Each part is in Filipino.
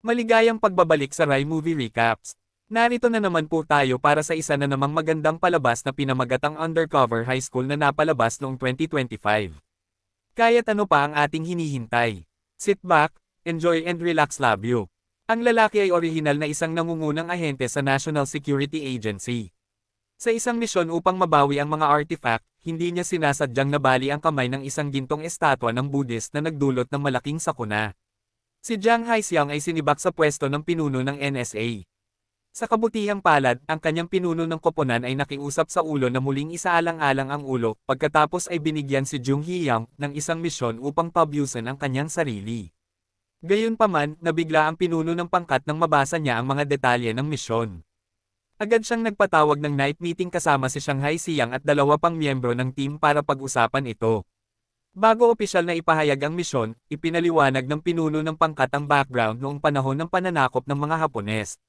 Maligayang pagbabalik sa Rai Movie Recaps. Narito na naman po tayo para sa isa na namang magandang palabas na pinamagatang Undercover High School na napalabas noong 2025. Kaya't ano pa ang ating hinihintay? Sit back, enjoy and relax love you. Ang lalaki ay orihinal na isang nangungunang ahente sa National Security Agency. Sa isang misyon upang mabawi ang mga artifact, hindi niya sinasadyang nabali ang kamay ng isang gintong estatwa ng Buddhist na nagdulot ng malaking sakuna. Si Jiang Haixiang ay sinibak sa pwesto ng pinuno ng NSA. Sa kabutihang palad, ang kanyang pinuno ng koponan ay nakiusap sa ulo na muling isaalang-alang ang ulo, pagkatapos ay binigyan si Jung Hiyang ng isang misyon upang pabyusin ang kanyang sarili. Gayunpaman, nabigla ang pinuno ng pangkat nang mabasa niya ang mga detalye ng misyon. Agad siyang nagpatawag ng night meeting kasama si Shanghai Siang at dalawa pang miyembro ng team para pag-usapan ito. Bago opisyal na ipahayag ang misyon, ipinaliwanag ng pinuno ng pangkat ang background noong panahon ng pananakop ng mga Hapones.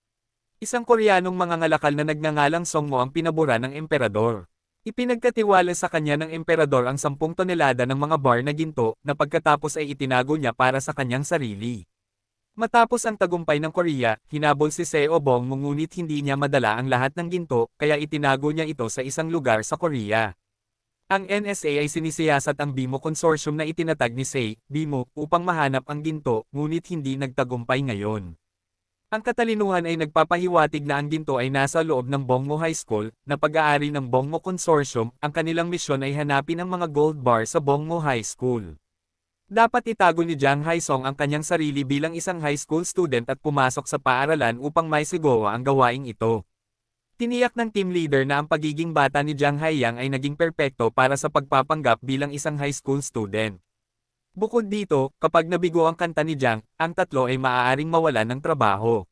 Isang Koreanong mangangalakal na nagngangalang Songmo ang pinabura ng emperador. Ipinagkatiwala sa kanya ng emperador ang 10 tonelada ng mga bar na ginto na pagkatapos ay itinago niya para sa kanyang sarili. Matapos ang tagumpay ng Korea, hinabol si Seo Bong ngunit hindi niya madala ang lahat ng ginto, kaya itinago niya ito sa isang lugar sa Korea. Ang NSA ay sinisiyasat ang BIMO Consortium na itinatag ni Sei, BIMO, upang mahanap ang ginto, ngunit hindi nagtagumpay ngayon. Ang katalinuhan ay nagpapahiwatig na ang ginto ay nasa loob ng Bongmo High School, na pag-aari ng Bongmo Consortium, ang kanilang misyon ay hanapin ang mga gold bar sa Bongmo High School. Dapat itago ni Jiang Haisong ang kanyang sarili bilang isang high school student at pumasok sa paaralan upang maisigawa ang gawaing ito. Tiniyak ng team leader na ang pagiging bata ni Jiang Haiyang ay naging perpekto para sa pagpapanggap bilang isang high school student. Bukod dito, kapag nabigo ang kanta ni Jiang, ang tatlo ay maaaring mawalan ng trabaho.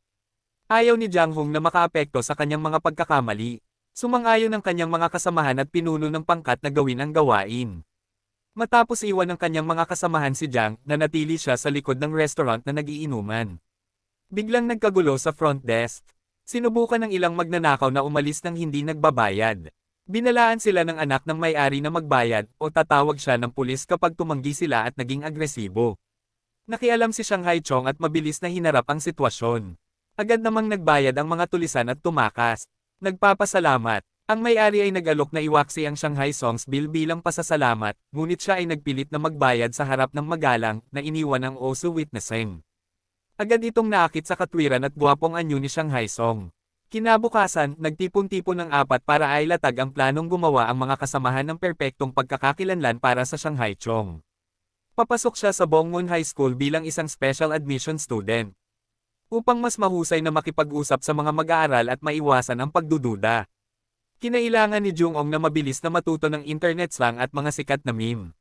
Ayaw ni Jiang Hong na makaapekto sa kanyang mga pagkakamali. Sumang-ayon ang kanyang mga kasamahan at pinuno ng pangkat na gawin ang gawain. Matapos iwan ng kanyang mga kasamahan si Jiang, nanatili siya sa likod ng restaurant na nagiinuman. Biglang nagkagulo sa front desk. Sinubukan ng ilang magnanakaw na umalis nang hindi nagbabayad. Binalaan sila ng anak ng may-ari na magbayad o tatawag siya ng pulis kapag tumanggi sila at naging agresibo. Nakialam si Shanghai Chong at mabilis na hinarap ang sitwasyon. Agad namang nagbayad ang mga tulisan at tumakas. Nagpapasalamat. Ang may-ari ay nag-alok na iwaksi ang Shanghai Song's bill bilang pasasalamat, ngunit siya ay nagpilit na magbayad sa harap ng magalang na iniwan ang oso witnessing. Agad itong naakit sa katwiran at gwapong anyo ni Shanghai Song. Kinabukasan, nagtipon-tipon ng 4 para ailatag ang planong gumawa ang mga kasamahan ng perpektong pagkakakilanlan para sa Shanghai Chong. Papasok siya sa Bongwon High School bilang isang special admission student. Upang mas mahusay na makipag-usap sa mga mag-aaral at maiwasan ang pagdududa. Kinailangan ni Jung-ong na mabilis na matuto ng internet slang at mga sikat na meme.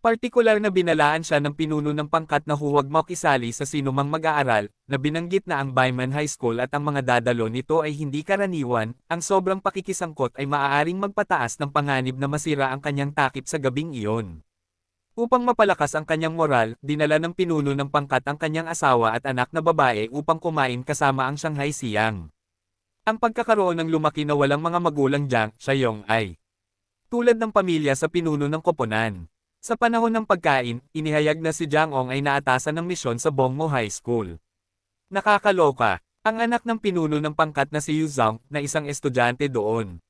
Partikular na binalaan siya ng pinuno ng pangkat na huwag makisali sa sinumang mag-aaral, na binanggit na ang Baiman High School at ang mga dadalo nito ay hindi karaniwan, ang sobrang pakikisangkot ay maaaring magpataas ng panganib na masira ang kanyang takip sa gabing iyon. Upang mapalakas ang kanyang moral, dinala ng pinuno ng pangkat ang kanyang asawa at anak na babae upang kumain kasama ang Shanghai Siang. Ang pagkakaroon ng lumaki na walang mga magulang Jiang, Shayong ay tulad ng pamilya sa pinuno ng koponan. Sa panahon ng pagkain, inihayag na si Jiang Ong ay naatasan ng misyon sa Bongmo High School. Nakakaloka, ang anak ng pinuno ng pangkat na si Yu Zhang, na isang estudyante doon.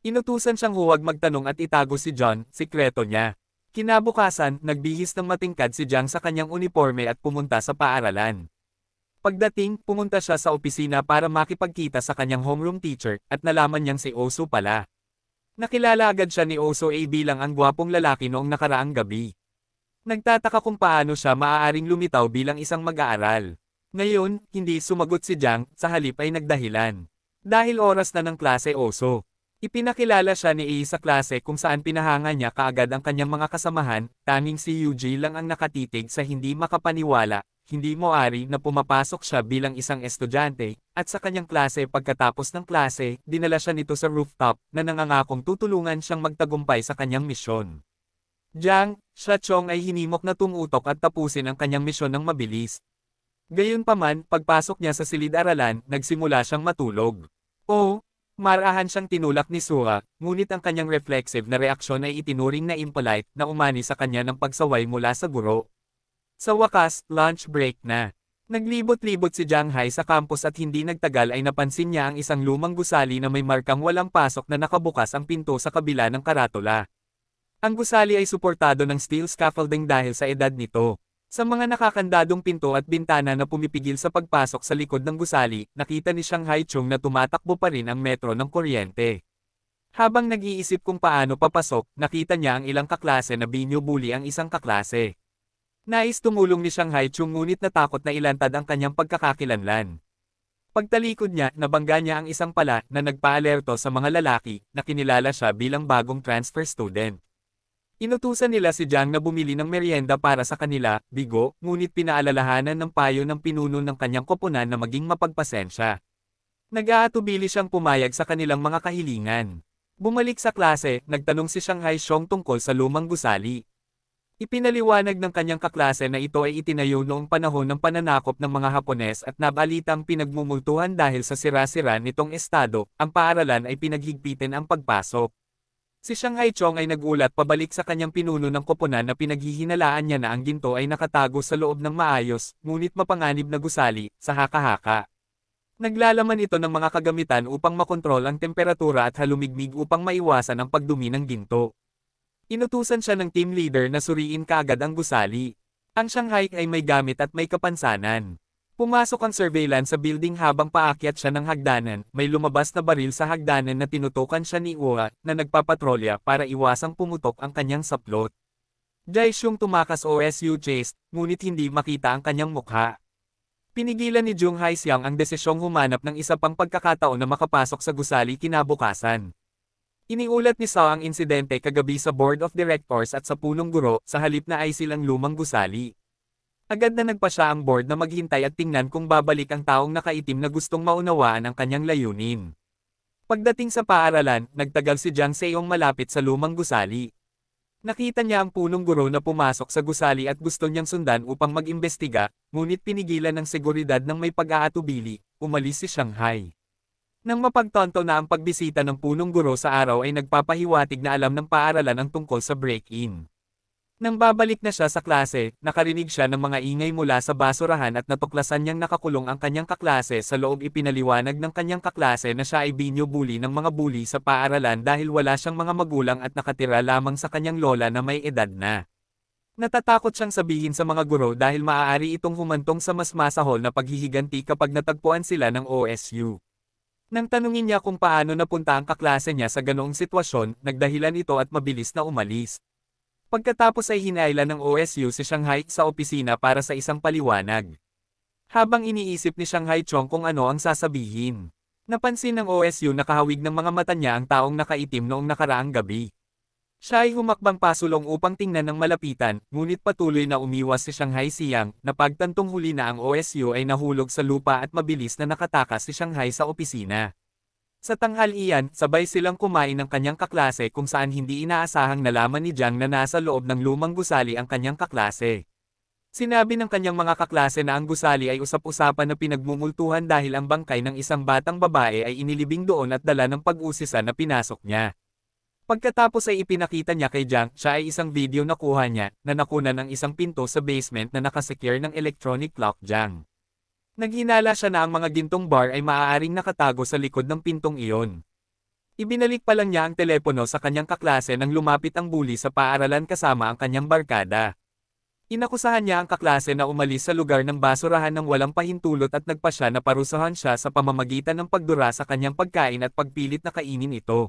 Inutusan siyang huwag magtanong at itago si John, sikreto niya. Kinabukasan, nagbihis ng matingkad si Jiang sa kanyang uniforme at pumunta sa paaralan. Pagdating, pumunta siya sa opisina para makipagkita sa kanyang homeroom teacher, at nalaman niyang si Oso pala. Nakilala agad siya ni Oso A bilang ang gwapong lalaki noong nakaraang gabi. Nagtataka kung paano siya maaaring lumitaw bilang isang mag-aaral. Ngayon, hindi sumagot si Jiang, sa halip ay nagdahilan. Dahil oras na ng klase Oso. Ipinakilala siya ni A sa klase kung saan pinahanga niya kaagad ang kanyang mga kasamahan, tanging si Yuji lang ang nakatitig sa hindi makapaniwala. Hindi moari na pumapasok siya bilang isang estudyante, at sa kanyang klase pagkatapos ng klase, dinala siya nito sa rooftop, na nangangakong tutulungan siyang magtagumpay sa kanyang misyon. Jiang, Chong ay hinimok na tumutok at tapusin ang kanyang misyon ng mabilis. Gayunpaman, pagpasok niya sa silid-aralan, nagsimula siyang matulog. Marahan siyang tinulak ni Suha, ngunit ang kanyang reflexive na reaksyon ay itinuring na impolite na umani sa kanya ng pagsaway mula sa guro. Sa wakas, lunch break na. Naglibot-libot si Jiang Hai sa campus at hindi nagtagal ay napansin niya ang isang lumang gusali na may markang walang pasok na nakabukas ang pinto sa kabila ng karatula. Ang gusali ay suportado ng steel scaffolding dahil sa edad nito. Sa mga nakakandadong pinto at bintana na pumipigil sa pagpasok sa likod ng gusali, nakita ni Shanghai Chung na tumatakbo pa rin ang metro ng kuryente. Habang nag-iisip kung paano papasok, nakita niya ang ilang kaklase na binubuli ang isang kaklase. Nais tumulong ni Shanghai Chung ngunit natakot na ilantad ang kanyang pagkakakilanlan. Pagtalikod niya, nabangga niya ang isang pala na nagpaalerto sa mga lalaki na kinilala siya bilang bagong transfer student. Inutusan nila si Jiang na bumili ng merienda para sa kanila, bigo, ngunit pinaalalahanan ng payo ng pinuno ng kanyang koponan na maging mapagpasensya. Nag-aatubili siyang pumayag sa kanilang mga kahilingan. Bumalik sa klase, nagtanong si Shanghai Chung tungkol sa lumang gusali. Ipinaliwanag ng kanyang kaklase na ito ay itinayo noong panahon ng pananakop ng mga Hapones at nabalitang pinagmumultuhan dahil sa sira-sira nitong estado, ang paaralan ay pinaghigpitin ang pagpasok. Si Shanghai Chung ay nagulat pabalik sa kanyang pinuno ng koponan na pinaghihinalaan niya na ang ginto ay nakatago sa loob ng maayos, ngunit mapanganib na gusali, sa haka-haka. Naglalaman ito ng mga kagamitan upang makontrol ang temperatura at halumigmig upang maiwasan ang pagdumi ng ginto. Inutusan siya ng team leader na suriin kaagad ang gusali. Ang Shanghai ay may gamit at may kapansanan. Pumasok ang surveillance sa building habang paakyat siya ng hagdanan, may lumabas na baril sa hagdanan na tinutukan siya ni Ua, na nagpapatrolya para iwasang pumutok ang kanyang saplot. Jae-sung tumakas OSU chase, ngunit hindi makita ang kanyang mukha. Pinigilan ni Jung Hae-siang ang desisyong humanap ng isa pang pagkakataon na makapasok sa gusali kinabukasan. Iniulat ni Sao ang insidente kagabi sa Board of Directors at sa punong guro, sa halip na ay silang lumang gusali. Agad na nagpa siya ang board na maghintay at tingnan kung babalik ang taong nakaitim na gustong maunawaan ang kanyang layunin. Pagdating sa paaralan, nagtagal si Jiang Seong malapit sa lumang gusali. Nakita niya ang punong guro na pumasok sa gusali at gusto niyang sundan upang mag-imbestiga, ngunit pinigilan ng seguridad ng may pag-aatubili, umalis si Shanghai. Nang mapagtanto na ang pagbisita ng punong guro sa araw ay nagpapahiwatig na alam ng paaralan ang tungkol sa break-in. Nang babalik na siya sa klase, nakarinig siya ng mga ingay mula sa basurahan at natuklasan niyang nakakulong ang kanyang kaklase sa loob. Ipinaliwanag ng kanyang kaklase na siya ay binubuli ng mga bully sa paaralan dahil wala siyang mga magulang at nakatira lamang sa kanyang lola na may edad na. Natatakot siyang sabihin sa mga guro dahil maaari itong humantong sa mas masahol na paghihiganti kapag natagpuan sila ng OSU. Nang tanungin niya kung paano napunta ang kaklase niya sa ganoong sitwasyon, nagdahilan ito at mabilis na umalis. Pagkatapos ay hinailan ng OSU si Shanghai sa opisina para sa isang paliwanag. Habang iniisip ni Shanghai Chung kung ano ang sasabihin, napansin ng OSU na kahawig ng mga mata niya ang taong nakaitim noong nakaraang gabi. Siya ay humakbang pasulong upang tingnan ng malapitan, ngunit patuloy na umiwas si Shanghai Siang, na pagtantong huli na ang OSU ay nahulog sa lupa at mabilis na nakatakas si Shanghai sa opisina. Sa tanghalian, sabay silang kumain ng kanyang kaklase kung saan hindi inaasahang nalaman ni Jiang na nasa loob ng lumang gusali ang kanyang kaklase. Sinabi ng kanyang mga kaklase na ang gusali ay usap-usapan na pinagmumultuhan dahil ang bangkay ng isang batang babae ay inilibing doon at dala ng pag-usisa na pinasok niya. Pagkatapos ay ipinakita niya kay Jiang, siya ay isang video na kuha niya, na nakunan ng isang pinto sa basement na nakasecure ng electronic lock Jiang. Naghinala siya na ang mga gintong bar ay maaaring nakatago sa likod ng pintong iyon. Ibinalik pa lang niya ang telepono sa kanyang kaklase nang lumapit ang bully sa paaralan kasama ang kanyang barkada. Inakusahan niya ang kaklase na umalis sa lugar ng basurahan ng walang pahintulot at nagpa siya na parusahan siya sa pamamagitan ng pagdura sa kanyang pagkain at pagpilit na kainin ito.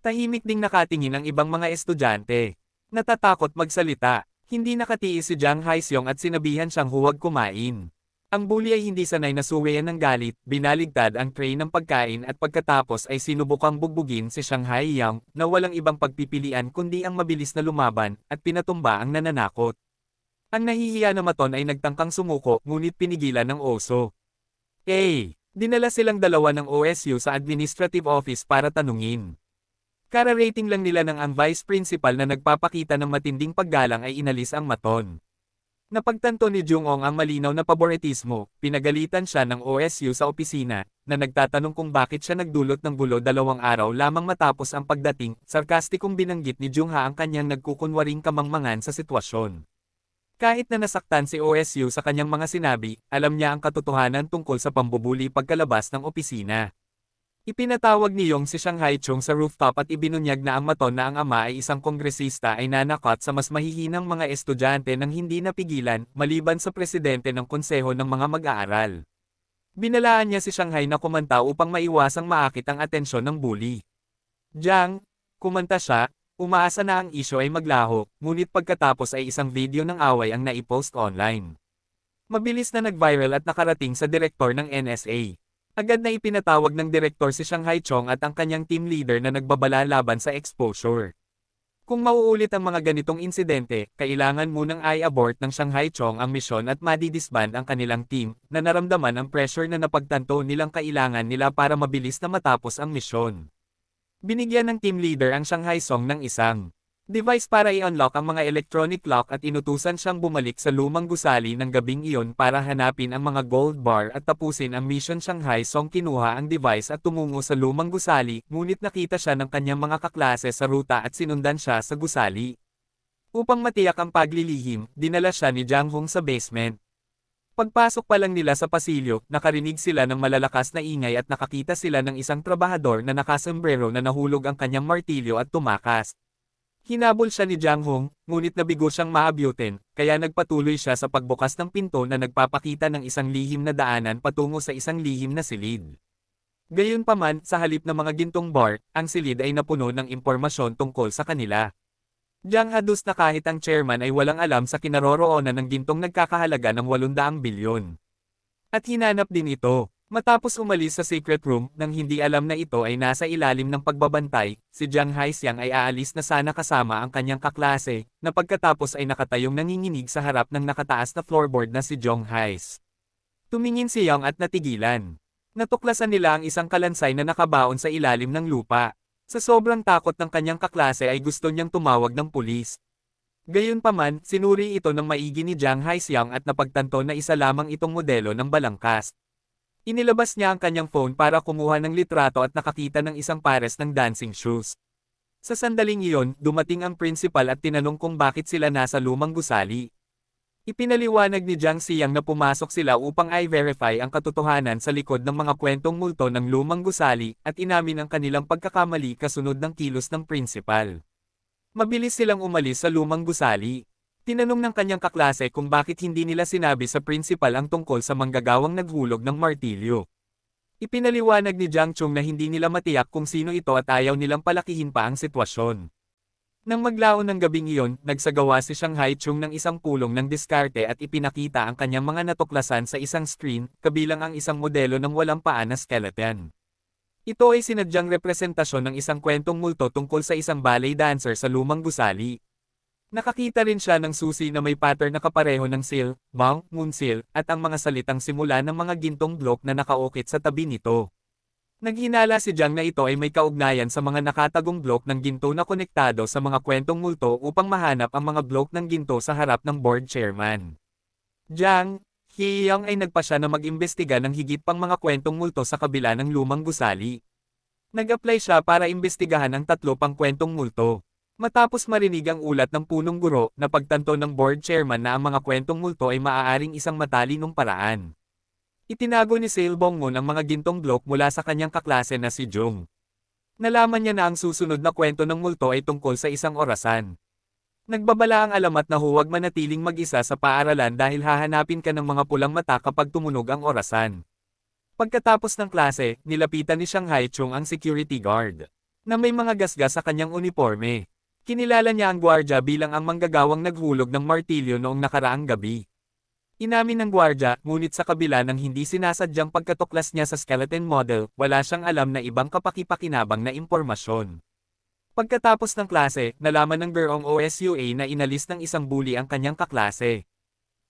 Tahimik ding nakatingin ang ibang mga estudyante. Natatakot magsalita. Hindi nakatiis si Jiang Hae-siang at sinabihan siyang huwag kumain. Ang bully ay hindi sanay na suwayan ng galit, binaligtad ang tray ng pagkain at pagkatapos ay sinubukang bugbugin si Shanghai Yang, na walang ibang pagpipilian kundi ang mabilis na lumaban, at pinatumba ang nananakot. Ang nahihiya na maton ay nagtangkang sumuko, ngunit pinigilan ng oso. Dinala silang dalawa ng OSU sa administrative office para tanungin. Kararating lang nila ng ang vice principal na nagpapakita ng matinding paggalang ay inalis ang maton. Napagtanto ni Jung-ong ang malinaw na paboritismo, pinagalitan siya ng OSU sa opisina, na nagtatanong kung bakit siya nagdulot ng gulo 2 araw lamang matapos ang pagdating. Sarkastikong binanggit ni Jung-ha ang kanyang nagkukunwaring kamangmangan sa sitwasyon. Kahit na nasaktan si OSU sa kanyang mga sinabi, alam niya ang katotohanan tungkol sa pambubuli pagkalabas ng opisina. Ipinatawag ni Yong si Shanghai Chung sa rooftop at ibinunyag na ang maton na ang ama ay isang kongresista ay nanakot sa mas mahihinang mga estudyante nang hindi napigilan, maliban sa presidente ng konseho ng mga mag-aaral. Binalaan niya si Shanghai na kumanta upang maiwasang maakit ang atensyon ng bully. Jiang, kumanta siya, umaasa na ang isyo ay maglaho, ngunit pagkatapos ay isang video ng away ang naipost online. Mabilis na nag-viral at nakarating sa direktor ng NSA. Agad na ipinatawag ng direktor si Shanghai Chung at ang kanyang team leader na nagbabala laban sa exposure. Kung mauulit ang mga ganitong insidente, kailangan munang i-abort ng Shanghai Chung ang misyon at madidisband ang kanilang team, na naramdaman ang pressure na napagtanto nilang kailangan nila para mabilis na matapos ang misyon. Binigyan ng team leader ang Shanghai Song ng isang device para i-unlock ang mga electronic lock at inutusan siyang bumalik sa lumang gusali ng gabing iyon para hanapin ang mga gold bar at tapusin ang mission. Shanghai Song kinuha ang device at tumungo sa lumang gusali, ngunit nakita siya ng kanyang mga kaklase sa ruta at sinundan siya sa gusali. Upang matiyak ang paglilihim, dinala siya ni Jiang Hong sa basement. Pagpasok pa lang nila sa pasilyo, nakarinig sila ng malalakas na ingay at nakakita sila ng isang trabahador na nakasombrero na nahulog ang kanyang martilyo at tumakas. Hinabol siya ni Jiang Hong, ngunit nabigo siyang maabutin, kaya nagpatuloy siya sa pagbukas ng pinto na nagpapakita ng isang lihim na daanan patungo sa isang lihim na silid. Gayunpaman, sa halip ng mga gintong bar, ang silid ay napuno ng impormasyon tungkol sa kanila. Jiang hados na kahit ang chairman ay walang alam sa kinaroroonan ng gintong nagkakahalaga ng 800 bilyon. At hinanap din ito. Matapos umalis sa secret room, nang hindi alam na ito ay nasa ilalim ng pagbabantay, si Jiang Haixiang ay aalis na sana kasama ang kanyang kaklase, na pagkatapos ay nakatayong nanginginig sa harap ng nakataas na floorboard na si Jong Hais. Tumingin si Yang at natigilan. Natuklasan nila ang isang kalansay na nakabaon sa ilalim ng lupa. Sa sobrang takot ng kanyang kaklase ay gusto niyang tumawag ng pulis. Gayunpaman, sinuri ito ng maigi ni Jiang Haixiang at napagtanto na isa lamang itong modelo ng balangkas. Inilabas niya ang kanyang phone para kumuha ng litrato at nakakita ng isang pares ng dancing shoes. Sa sandaling iyon, dumating ang principal at tinanong kung bakit sila nasa lumang gusali. Ipinaliwanag ni Jiang Xiang na pumasok sila upang i-verify ang katotohanan sa likod ng mga kwentong multo ng lumang gusali, at inamin ang kanilang pagkakamali kasunod ng kilos ng principal. Mabilis silang umalis sa lumang gusali. Tinanong ng kanyang kaklase kung bakit hindi nila sinabi sa principal ang tungkol sa manggagawang naghulog ng martilyo. Ipinaliwanag ni Jiang Chung na hindi nila matiyak kung sino ito at ayaw nilang palakihin pa ang sitwasyon. Nang maglaon ng gabing iyon, nagsagawa si Shanghai Chung ng isang pulong ng diskarte at ipinakita ang kanyang mga natuklasan sa isang screen, kabilang ang isang modelo ng walang paa na skeleton. Ito ay sinadyang representasyon ng isang kwentong multo tungkol sa isang ballet dancer sa lumang gusali. Nakakita rin siya ng susi na may pattern na kapareho ng seal, moon seal, at ang mga salitang simula ng mga gintong block na nakaukit sa tabi nito. Naghinala si Jiang na ito ay may kaugnayan sa mga nakatagong blok ng ginto na konektado sa mga kwentong multo upang mahanap ang mga blok ng ginto sa harap ng board chairman. Jiang Hiyang ay nagpasya na mag-imbestiga ng higit pang mga kwentong multo sa kabila ng lumang gusali. Nag-apply siya para imbestigahan ang 3 pang kwentong multo. Matapos marinig ang ulat ng punong guro, napagtanto ng board chairman na ang mga kwentong multo ay maaaring isang matalinong paraan. Itinago ni Sale Bongmun ang mga gintong blok mula sa kanyang kaklase na si Jung. Nalaman niya na ang susunod na kwento ng multo ay tungkol sa isang orasan. Nagbabala ang alamat na huwag manatiling mag-isa sa paaralan dahil hahanapin ka ng mga pulang mata kapag tumunog ang orasan. Pagkatapos ng klase, nilapitan ni Shanghai Chung ang security guard, na may mga gasgas sa kanyang uniforme. Kinilala niya ang gwardya bilang ang manggagawang naghulog ng martilyo noong nakaraang gabi. Inamin ng gwardya, ngunit sa kabila ng hindi sinasadyang pagkatuklas niya sa skeleton model, wala siyang alam na ibang kapakipakinabang na impormasyon. Pagkatapos ng klase, nalaman ng gurong OSUA na inalis ng isang bully ang kanyang kaklase.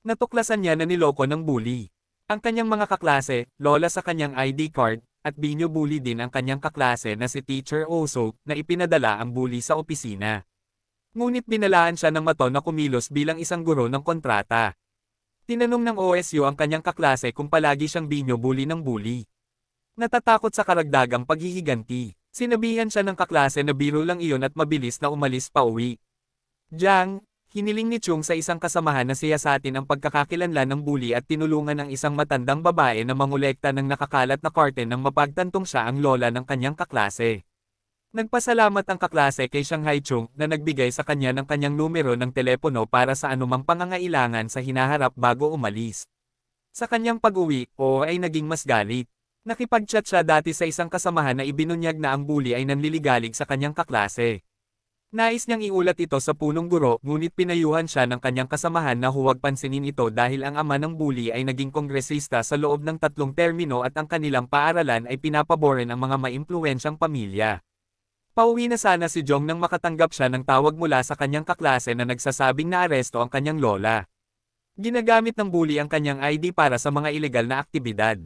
Natuklasan niya na niloko ng bully ang kanyang mga kaklase, lola sa kanyang ID card, at binyo bully din ang kanyang kaklase na si Teacher Oso, na ipinadala ang bully sa opisina. Ngunit binalaan siya ng maton na kumilos bilang isang guro ng kontrata. Tinanong ng OSU ang kanyang kaklase kung palagi siyang binyo bully ng bully. Natatakot sa karagdagang paghihiganti, sinabihan siya ng kaklase na biro lang iyon at mabilis na umalis pa uwi. Jiang Hiniling ni Chung sa isang kasamahan na siyasatin ang pagkakakilanlan ng bully at tinulungan ang isang matandang babae na mangolekta ng nakakalat na curtain nang mapagtantong siya ang lola ng kanyang kaklase. Nagpasalamat ang kaklase kay Shanghai Chung na nagbigay sa kanya ng kanyang numero ng telepono para sa anumang pangangailangan sa hinaharap bago umalis. Sa kanyang pag-uwi, Oo ay naging mas galit. Nakipag-chat siya dati sa isang kasamahan na ibinunyag na ang bully ay nanliligalig sa kanyang kaklase. Nais niyang iulat ito sa punong guro, ngunit pinayuhan siya ng kanyang kasamahan na huwag pansinin ito dahil ang ama ng bully ay naging kongresista sa loob ng 3 termino at ang kanilang paaralan ay pinapaboran ang mga maimpluwensyang pamilya. Pauwi na sana si Jong nang makatanggap siya ng tawag mula sa kanyang kaklase na nagsasabing naaresto ang kanyang lola. Ginagamit ng bully ang kanyang ID para sa mga ilegal na aktibidad.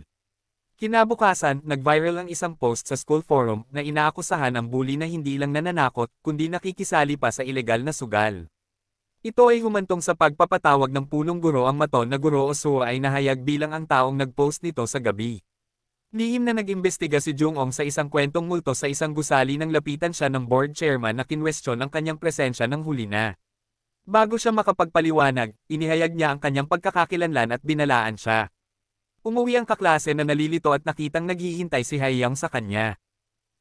Kinabukasan, nag-viral ang isang post sa school forum na inaakusahan ang bully na hindi lang nananakot, kundi nakikisali pa sa ilegal na sugal. Ito ay humantong sa pagpapatawag ng punong guro ang maton na Guro Osuo ay nahayag bilang ang taong nag-post nito sa gabi. Lihim na nag-imbestiga si Jung-ong sa isang kwentong multo sa isang gusali nang lapitan siya ng board chairman na kinwestiyon ang kanyang presensya ng huli na. Bago siya makapagpaliwanag, inihayag niya ang kanyang pagkakakilanlan at binalaan siya. Umuwi ang kaklase na nalilito at nakitang naghihintay si Haiyang sa kanya.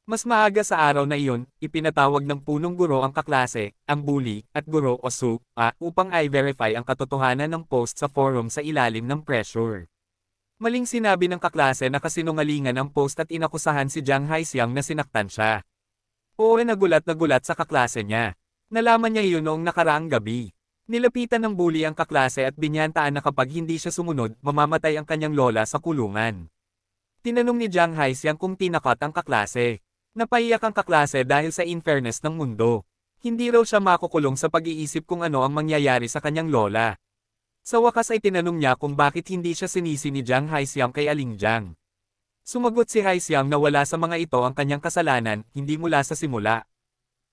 Mas maaga sa araw na iyon, ipinatawag ng punong guro ang kaklase, ang bully, at Guro Osu, upang i-verify ang katotohanan ng post sa forum sa ilalim ng pressure. Maling sinabi ng kaklase na kasinungalingan ang post at inakusahan si Jiang Haixiang na sinaktan siya. Oo, nagulat sa kaklase niya. Nalaman niya iyon noong nakaraang gabi. Nilapitan ng bully ang kaklase at binyantaan na kapag hindi siya sumunod, mamamatay ang kanyang lola sa kulungan. Tinanong ni Jiang Haixiang kung tinakot ang kaklase. Napaiyak ang kaklase dahil sa unfairness ng mundo. Hindi raw siya makukulong sa pag-iisip kung ano ang mangyayari sa kanyang lola. Sa wakas ay tinanong niya kung bakit hindi siya sinisi ni Jiang Haixiang kay Aling Jiang. Sumagot si Haixiang na wala sa mga ito ang kanyang kasalanan, hindi mula sa simula.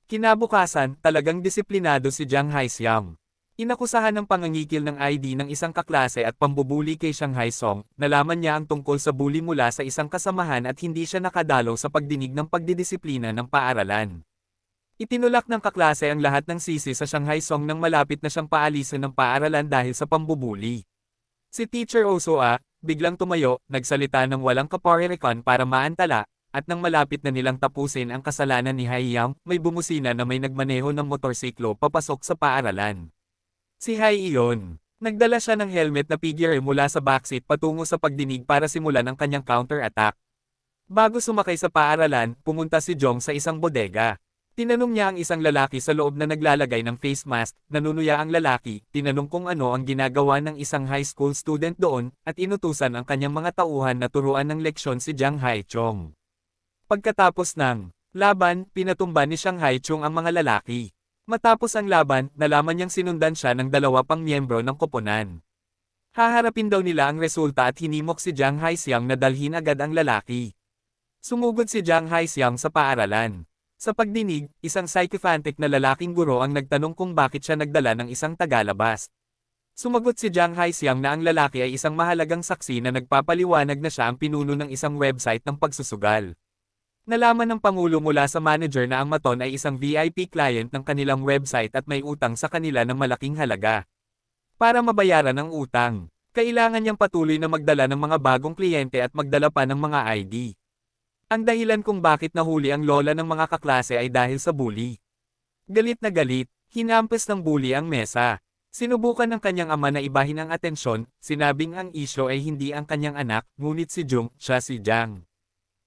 Kinabukasan, talagang disiplinado si Jiang Haixiang. Inakusahan ng pangangikil ng ID ng isang kaklase at pambubuli kay Shanghai Song, nalaman niya ang tungkol sa bully mula sa isang kasamahan at hindi siya nakadalo sa pagdinig ng pagdidisiplina ng paaralan. Itinulak ng kaklase ang lahat ng sisi sa Shanghai Song nang malapit na siyang paalisin ng paaralan dahil sa pambubuli. Si Teacher Oso biglang tumayo, nagsalita ng walang kaparirikan para maantala, at nang malapit na nilang tapusin ang kasalanan ni Haiyang, may bumusina na may nagmaneho ng motorsiklo papasok sa paaralan. Si Hai iyon. Nagdala siya ng helmet na figure mula sa backseat patungo sa pagdinig para simulan ang kanyang counter-attack. Bago sumakay sa paaralan, pumunta si Jong sa isang bodega. Tinanong niya ang isang lalaki sa loob na naglalagay ng face mask, nanunuya ang lalaki, tinanong kung ano ang ginagawa ng isang high school student doon, at inutusan ang kanyang mga tauhan na turuan ng leksyon si Jiang Haichong. Pagkatapos ng laban, pinatumba ni Jiang Haichong ang mga lalaki. Matapos ang laban, nalaman niyang sinundan siya ng 2 pang miyembro ng koponan. Haharapin daw nila ang resulta at hinimok si Jiang Haixiang na dalhin agad ang lalaki. Sumugod si Jiang Haixiang sa paaralan. Sa pagdinig, isang sycophantic na lalaking guro ang nagtanong kung bakit siya nagdala ng isang tagalabas. Sumagot si Jiang Haixiang na ang lalaki ay isang mahalagang saksi na nagpapaliwanag na siya ang pinuno ng isang website ng pagsusugal. Nalaman ng Pangulo mula sa manager na ang maton ay isang VIP client ng kanilang website at may utang sa kanila ng malaking halaga. Para mabayaran ang utang, kailangan niyang patuloy na magdala ng mga bagong kliyente at magdala pa ng mga ID. Ang dahilan kung bakit nahuli ang lola ng mga kaklase ay dahil sa bully. Galit na galit, hinampas ng bully ang mesa. Sinubukan ng kanyang ama na ibahin ang atensyon, sinabing ang isyo ay hindi ang kanyang anak, ngunit si Jung, siya si Jiang.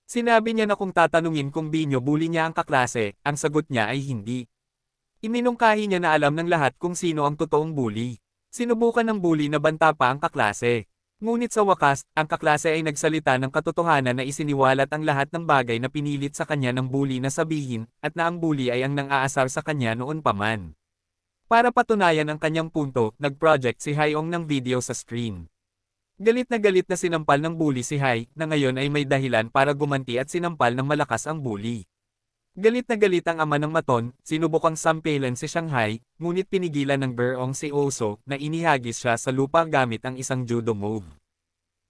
Sinabi niya na kung tatanungin kung binyo bully niya ang kaklase, ang sagot niya ay hindi. Iminungkahi niya na alam ng lahat kung sino ang totoong bully. Sinubukan ng bully na banta pa ang kaklase. Ngunit sa wakas, ang kaklase ay nagsalita ng katotohanan na isiniwalat ang lahat ng bagay na pinilit sa kanya ng bully na sabihin, at na ang bully ay ang nang-aasar sa kanya noon pa man. Para patunayan ang kanyang punto, nag-project si Haiong ng video sa screen. Galit na sinampal ng bully si Hai, na ngayon ay may dahilan para gumanti at sinampal ng malakas ang bully. Galit na galit ang ama ng maton, sinubukang sampalan si Shanghai, ngunit pinigilan ng Beong si Oso, na inihagis siya sa lupa gamit ang isang judo move.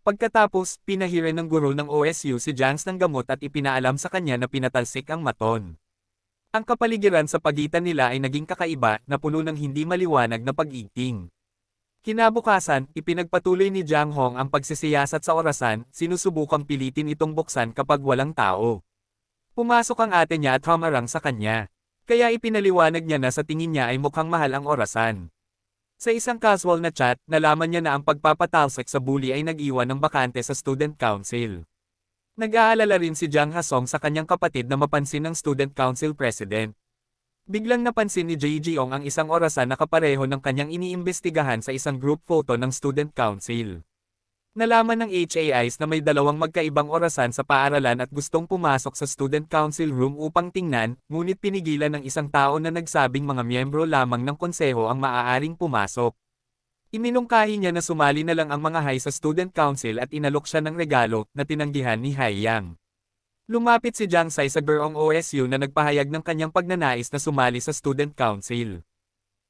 Pagkatapos, pinahiran ng guro ng OSU si Jans ng gamot at ipinaalam sa kanya na pinatalsik ang maton. Ang kapaligiran sa pagitan nila ay naging kakaiba na puno ng hindi maliwanag na pag-iting. Kinabukasan, ipinagpatuloy ni Jiang Hong ang pagsisiyasat sa orasan, sinusubukang pilitin itong buksan kapag walang tao. Pumasok ang ate niya at humarang sa kanya. Kaya ipinaliwanag niya na sa tingin niya ay mukhang mahal ang orasan. Sa isang casual na chat, nalaman niya na ang pagpapatalsik sa bully ay nag-iwan ng bakante sa student council. Nag-aalala rin si Jiang Hasong sa kanyang kapatid na mapansin ng student council president. Biglang napansin ni Jeong ang isang orasan na kapareho ng kanyang iniimbestigahan sa isang group photo ng student council. Nalaman ng HAIs na may dalawang magkaibang orasan sa paaralan at gustong pumasok sa student council room upang tingnan, ngunit pinigilan ng isang tao na nagsabing mga miyembro lamang ng konseho ang maaaring pumasok. Iminungkahi niya na sumali na lang ang mga Hai sa student council at inalok siya ng regalo na tinanggihan ni Hai Yang. Lumapit si Jiang Sai sa gurong OSU na nagpahayag ng kanyang pagnanais na sumali sa student council.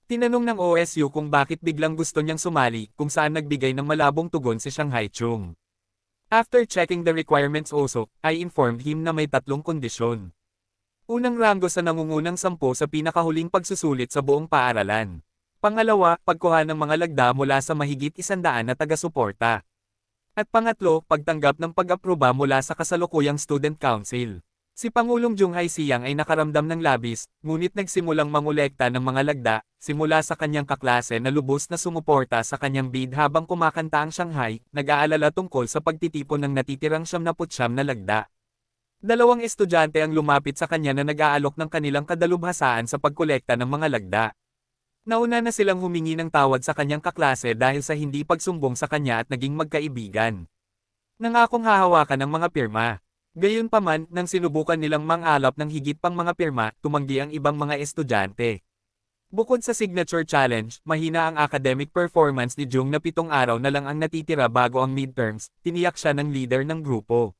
Tinanong ng OSU kung bakit biglang gusto niyang sumali, kung saan nagbigay ng malabong tugon si Shanghai Chung. After checking the requirements also, I informed him na may 3 kondisyon. Unang ranggo sa nangungunang 10 sa pinakahuling pagsusulit sa buong paaralan. Pangalawa, pagkuha ng mga lagda mula sa mahigit 100 na taga-suporta. At pangatlo, pagtanggap ng pag-aproba mula sa kasalukuyang student council. Si Pangulong Jung Hai-siang ay nakaramdam ng labis, ngunit nagsimulang mangolekta ng mga lagda, simula sa kanyang kaklase na lubos na sumuporta sa kanyang bid habang kumakanta ang Shanghai, nag-aalala tungkol sa pagtitipon ng natitirang 79 na lagda. 2 estudyante ang lumapit sa kanya na nag-aalok ng kanilang kadalubhasaan sa pagkolekta ng mga lagda. Nauna na silang humingi ng tawad sa kanyang kaklase dahil sa hindi pagsumbong sa kanya at naging magkaibigan. Nangakong hahawakan ng mga pirma. Gayunpaman, nang sinubukan nilang mangalap ng higit pang mga pirma, tumanggi ang ibang mga estudyante. Bukod sa signature challenge, mahina ang academic performance ni Jung na 7 araw na lang ang natitira bago ang midterms, tiniyak siya ng leader ng grupo.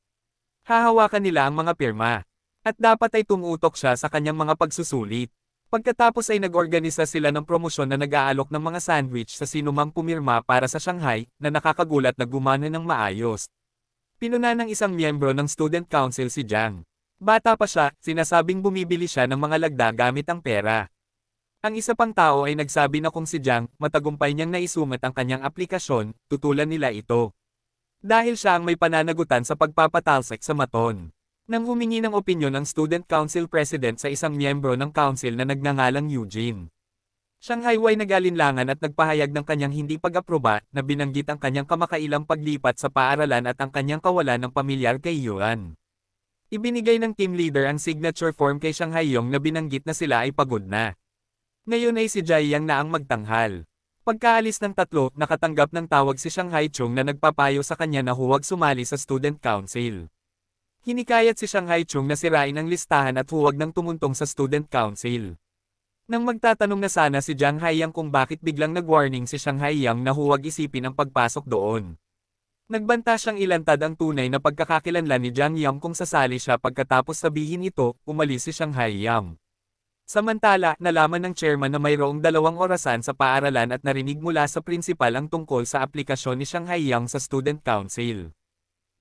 Hahawakan nila ang mga pirma. At dapat ay tumutok siya sa kanyang mga pagsusulit. Pagkatapos ay nag-organisa sila ng promosyon na nag-aalok ng mga sandwich sa sinumang pumirma para sa Shanghai, na nakakagulat na gumana ng maayos. Pinuna ng isang miyembro ng student council si Jiang. Bata pa siya, sinasabing bumibili siya ng mga lagda gamit ang pera. Ang isa pang tao ay nagsabi na kung si Jiang, matagumpay niyang naisumat ang kanyang aplikasyon, tutulan nila ito. Dahil siya ang may pananagutan sa pagpapatalsik sa maton. Nang humingi ng opinyon ang student council president sa isang miyembro ng council na nagngangalang Eugene. Shanghai ay nag-alinlangan at nagpahayag ng kanyang hindi pag-aproba, na binanggit ang kanyang kamakailang paglipat sa paaralan at ang kanyang kawalan ng pamilyar kay Yuan. Ibinigay ng team leader ang signature form kay Shanghai Yong na binanggit na sila ay pagod na. Ngayon ay si Jai Yang na ang magtanghal. Pagkaalis ng 3, nakatanggap ng tawag si Shanghai Chung na nagpapayo sa kanya na huwag sumali sa student council. Hinikayat si Shanghai Chung na sirain ang listahan at huwag nang tumuntong sa student council. Nang magtatanong na sana si Jiang Haiyang kung bakit biglang nag-warning si Shanghai Yang na huwag isipin ang pagpasok doon. Nagbanta siyang ilantad ang tunay na pagkakakilanlan ni Jiang Yang kung sasali siya pagkatapos sabihin ito, umalis si Shanghai Yang. Samantala, nalaman ng chairman na mayroong 2 orasan sa paaralan at narinig mula sa principal ang tungkol sa aplikasyon ni Shanghai Yang sa student council.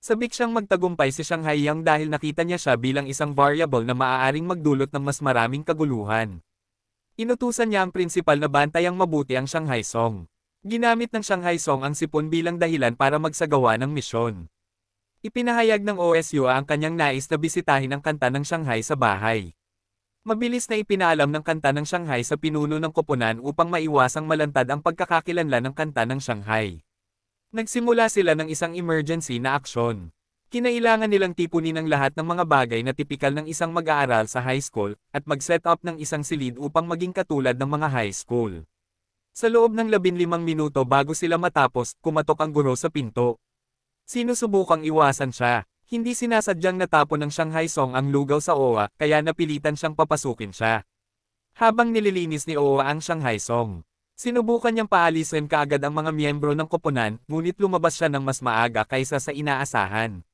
Sabik siyang magtagumpay si Shanghai Yang dahil nakita niya siya bilang isang variable na maaaring magdulot ng mas maraming kaguluhan. Inutusan niya ang prinsipal na bantayang mabuti ang Shanghai Song. Ginamit ng Shanghai Song ang sipon bilang dahilan para magsagawa ng misyon. Ipinahayag ng OSU ang kanyang nais na bisitahin ang kanta ng Shanghai sa bahay. Mabilis na ipinaalam ng kanta ng Shanghai sa pinuno ng koponan upang maiwasang malantad ang pagkakakilanlan ng kanta ng Shanghai. Nagsimula sila ng isang emergency na aksyon. Kinailangan nilang tipunin ang lahat ng mga bagay na tipikal ng isang mag-aaral sa high school, at mag-set up ng isang silid upang maging katulad ng mga high school. Sa loob ng 15 minuto bago sila matapos, kumatok ang guro sa pinto. Sinusubukang iwasan siya. Hindi sinasadyang natapon ng Shanghai Song ang lugaw sa OWA, kaya napilitan siyang papasukin siya. Habang nililinis ni OWA ang Shanghai Song, sinubukan niyang paalisin kaagad ang mga miyembro ng koponan, ngunit lumabas siya ng mas maaga kaysa sa inaasahan.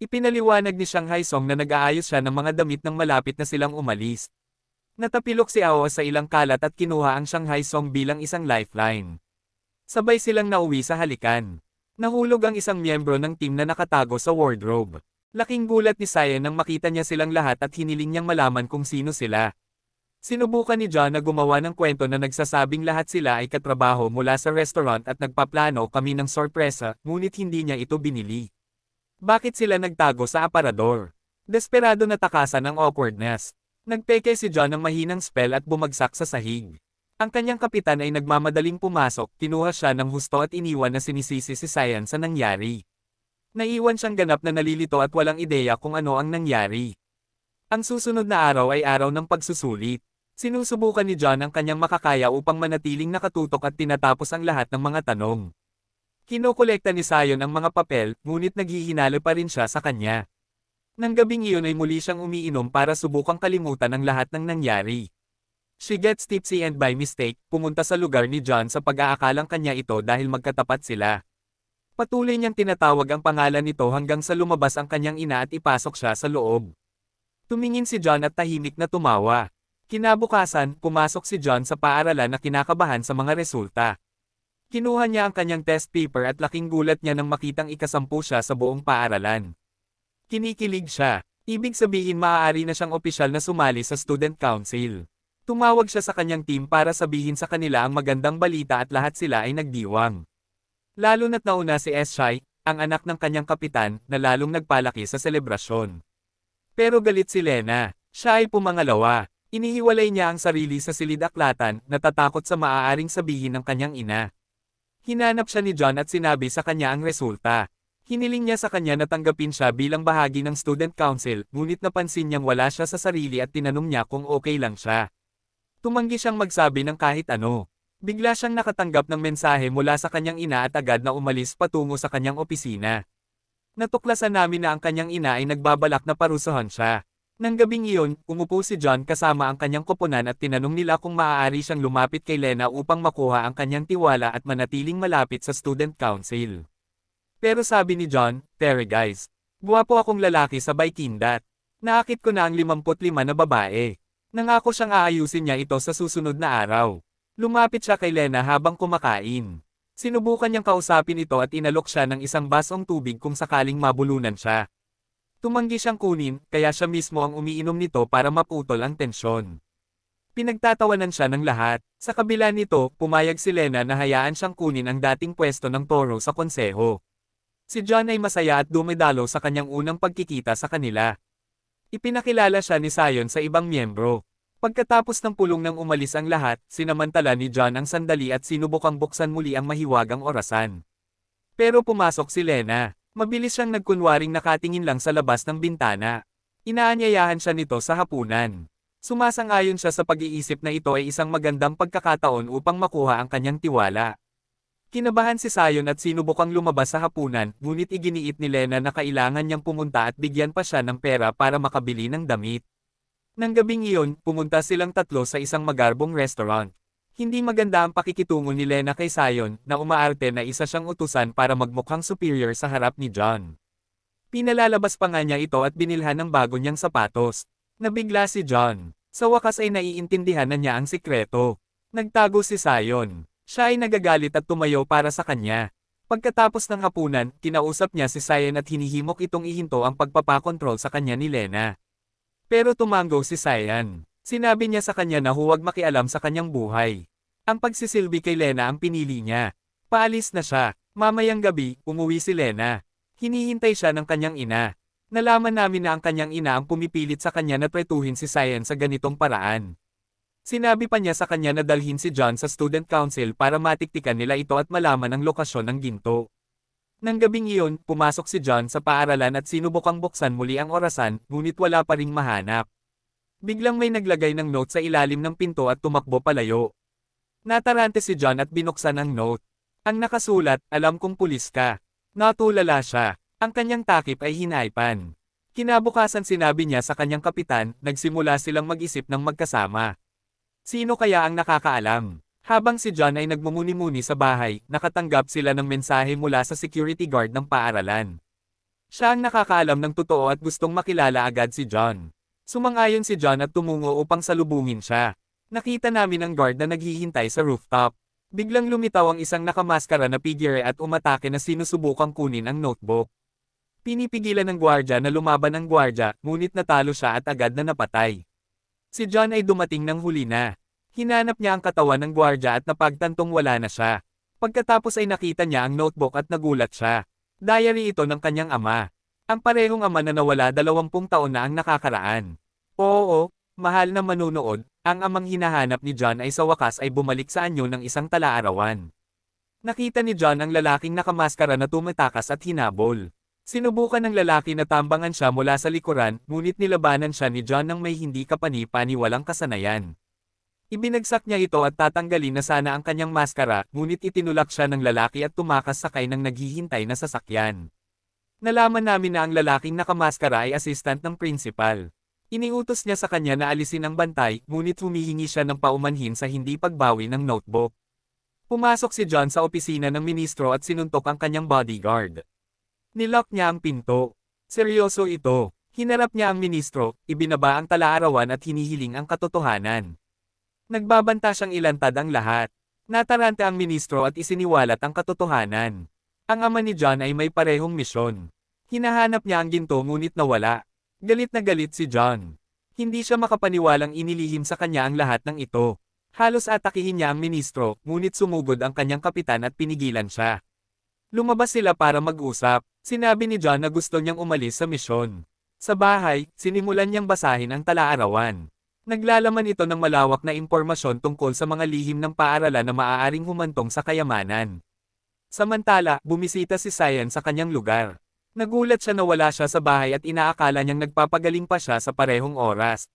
Ipinaliwanag ni Shanghai Song na nag-aayos siya ng mga damit nang malapit na silang umalis. Natapilok si Ao sa ilang kalat at kinuha ang Shanghai Song bilang isang lifeline. Sabay silang nauwi sa halikan. Nahulog ang isang miyembro ng team na nakatago sa wardrobe. Laking gulat ni Cyan nang makita niya silang lahat at hiniling niyang malaman kung sino sila. Sinubukan ni John na gumawa ng kwento na nagsasabing lahat sila ay katrabaho mula sa restaurant at nagpaplano kami ng sorpresa, ngunit hindi niya ito binili. Bakit sila nagtago sa aparador? Desperado na takasan ang awkwardness. Nagpeke si John ng mahinang spell at bumagsak sa sahig. Ang kanyang kapitan ay nagmamadaling pumasok, kinuha siya ng husto at iniwan na sinisisi si Cyan sa nangyari. Naiwan siyang ganap na nalilito at walang ideya kung ano ang nangyari. Ang susunod na araw ay araw ng pagsusulit. Sinusubukan ni John ang kanyang makakaya upang manatiling nakatutok at tinatapos ang lahat ng mga tanong. Kinokolekta ni Cyan ang mga papel, ngunit naghihinalo pa rin siya sa kanya. Nang gabing iyon ay muli siyang umiinom para subukang kalimutan ang lahat ng nangyari. She gets tipsy and by mistake, pumunta sa lugar ni John sa pag-aakalang kanya ito dahil magkatapat sila. Patuloy niyang tinatawag ang pangalan nito hanggang sa lumabas ang kanyang ina at ipasok siya sa loob. Tumingin si John at tahimik na tumawa. Kinabukasan, pumasok si John sa paaralan na kinakabahan sa mga resulta. Kinuha niya ang kanyang test paper at laking gulat niya nang makitang ikasampu siya sa buong paaralan. Kinikilig siya. Ibig sabihin maaari na siyang opisyal na sumali sa student council. Tumawag siya sa kanyang team para sabihin sa kanila ang magandang balita at lahat sila ay nagdiwang. Lalo na't nauna si Shai, ang anak ng kanyang kapitan, na lalong nagpalaki sa selebrasyon. Pero galit si Lena. Siya ay pumangalawa. Inihiwalay niya ang sarili sa silid-aklatan, natatakot sa maaaring sabihin ng kanyang ina. Hinanap siya ni John at sinabi sa kanya ang resulta. Hiniling niya sa kanya na tanggapin siya bilang bahagi ng student council, ngunit napansin niyang wala siya sa sarili at tinanong niya kung okay lang siya. Tumanggi siyang magsabi ng kahit ano. Bigla siyang nakatanggap ng mensahe mula sa kanyang ina at agad na umalis patungo sa kanyang opisina. Natuklasan namin na ang kanyang ina ay nagbabalak na parusahan siya. Nang gabing iyon, umupo si John kasama ang kanyang koponan at tinanong nila kung maaari siyang lumapit kay Lena upang makuha ang kanyang tiwala at manatiling malapit sa student council. Pero sabi ni John, "Tere guys, guwapo akong lalaki sa Baikindat. Naakit ko na ang 55 na babae." Nangako siyang aayusin niya ito sa susunod na araw. Lumapit siya kay Lena habang kumakain. Sinubukan niyang kausapin ito at inalok siya ng isang basong tubig kung sakaling mabulunan siya. Tumanggi siyang kunin, kaya siya mismo ang umiinom nito para maputol ang tensyon. Pinagtatawanan siya ng lahat. Sa kabila nito, pumayag si Lena na hayaan siyang kunin ang dating pwesto ng Toro sa konseho. Si John ay masaya at dumidalo sa kanyang unang pagkikita sa kanila. Ipinakilala siya ni Cyan sa ibang miyembro. Pagkatapos ng pulong nang umalis ang lahat, sinamantala ni John ang sandali at sinubukang buksan muli ang mahiwagang orasan. Pero pumasok si Lena. Mabilis siyang nagkunwaring nakatingin lang sa labas ng bintana. Inaanyayahan siya nito sa hapunan. Sumasang-ayon siya sa pag-iisip na ito ay isang magandang pagkakataon upang makuha ang kanyang tiwala. Kinabahan si Cyan at sinubukang lumabas sa hapunan, ngunit iginiit ni Lena na kailangan niyang pumunta at bigyan pa siya ng pera para makabili ng damit. Nang gabing iyon, pumunta silang tatlo sa isang magarbong restaurant. Hindi maganda ang pakikitungo ni Lena kay Cyan, na umaarte na isa siyang utusan para magmukhang superior sa harap ni John. Pinalalabas pa nga niya ito at binilhan ng bago niyang sapatos. Nabigla si John. Sa wakas ay naiintindihan na niya ang sikreto. Nagtago si Cyan. Siya ay nagagalit at tumayo para sa kanya. Pagkatapos ng hapunan, kinausap niya si Cyan at hinihimok itong ihinto ang pagpapakontrol sa kanya ni Lena. Pero tumango si Cyan. Sinabi niya sa kanya na huwag makialam sa kanyang buhay. Ang pagsisilbi kay Lena ang pinili niya. Paalis na siya. Mamayang gabi, umuwi si Lena. Hinihintay siya ng kanyang ina. Nalaman namin na ang kanyang ina ang pumipilit sa kanya na tretuhin si Cyan sa ganitong paraan. Sinabi pa niya sa kanya na dalhin si John sa student council para matiktikan nila ito at malaman ang lokasyon ng ginto. Nang gabing iyon, pumasok si John sa paaralan at sinubukang buksan muli ang orasan, ngunit wala pa ring mahanap. Biglang may naglagay ng note sa ilalim ng pinto at tumakbo palayo. Natarante si John at binuksan ang note. Ang nakasulat, "Alam kong pulis ka." Natulala siya. Ang kanyang takip ay hinaypan. Kinabukasan sinabi niya sa kanyang kapitan, nagsimula silang mag-isip ng magkasama. Sino kaya ang nakakaalam? Habang si John ay nagmumuni-muni sa bahay, nakatanggap sila ng mensahe mula sa security guard ng paaralan. Siya ang nakakaalam ng totoo at gustong makilala agad si John. Sumang-ayon si John at tumungo upang salubungin siya. Nakita namin ang guard na naghihintay sa rooftop. Biglang lumitaw ang isang nakamaskara na figure at umatake na sinusubukang kunin ang notebook. Pinipigilan ng gwardya na lumaban ang gwardya, ngunit natalo siya at agad na napatay. Si John ay dumating ng huli na. Hinanap niya ang katawan ng gwardya at napagtantong wala na siya. Pagkatapos ay nakita niya ang notebook at nagulat siya. Diary ito ng kanyang ama. Ang parehong ama na nawala 20 taon na ang nakakaraan. Oo, mahal na manunood, ang amang hinahanap ni John ay sa wakas ay bumalik sa anyo ng isang talaarawan. Nakita ni John ang lalaking nakamaskara na tumatakas at hinabol. Sinubukan ng lalaki na tambangan siya mula sa likuran, ngunit nilabanan siya ni John ng may hindi kapani-paniwalang kasanayan. Ibinagsak niya ito at tatanggalin na sana ang kanyang maskara, ngunit itinulak siya ng lalaki at tumakas sakay ng naghihintay na sasakyan. Nalaman namin na ang lalaking nakamaskara ay assistant ng principal. Iniutos niya sa kanya na alisin ang bantay, ngunit humihingi siya ng paumanhin sa hindi pagbawi ng notebook. Pumasok si John sa opisina ng ministro at sinuntok ang kanyang bodyguard. Nilock niya ang pinto. Seryoso ito. Hinarap niya ang ministro, ibinaba ang talaarawan at hinihiling ang katotohanan. Nagbabanta siyang ilantad ang lahat. Natarante ang ministro at isiniwalat ang katotohanan. Ang ama ni John ay may parehong misyon. Hinahanap niya ang ginto ngunit nawala. Galit na galit si John. Hindi siya makapaniwalang inilihim sa kanya ang lahat ng ito. Halos atakihin niya ang ministro, ngunit sumugod ang kanyang kapitan at pinigilan siya. Lumabas sila para mag-usap. Sinabi ni John na gusto niyang umalis sa misyon. Sa bahay, sinimulan niyang basahin ang talaarawan. Naglalaman ito ng malawak na impormasyon tungkol sa mga lihim ng paaralan na maaaring humantong sa kayamanan. Samantala, bumisita si Cyan sa kanyang lugar. Nagulat siya na wala siya sa bahay at inaakala niyang nagpapagaling pa siya sa parehong oras.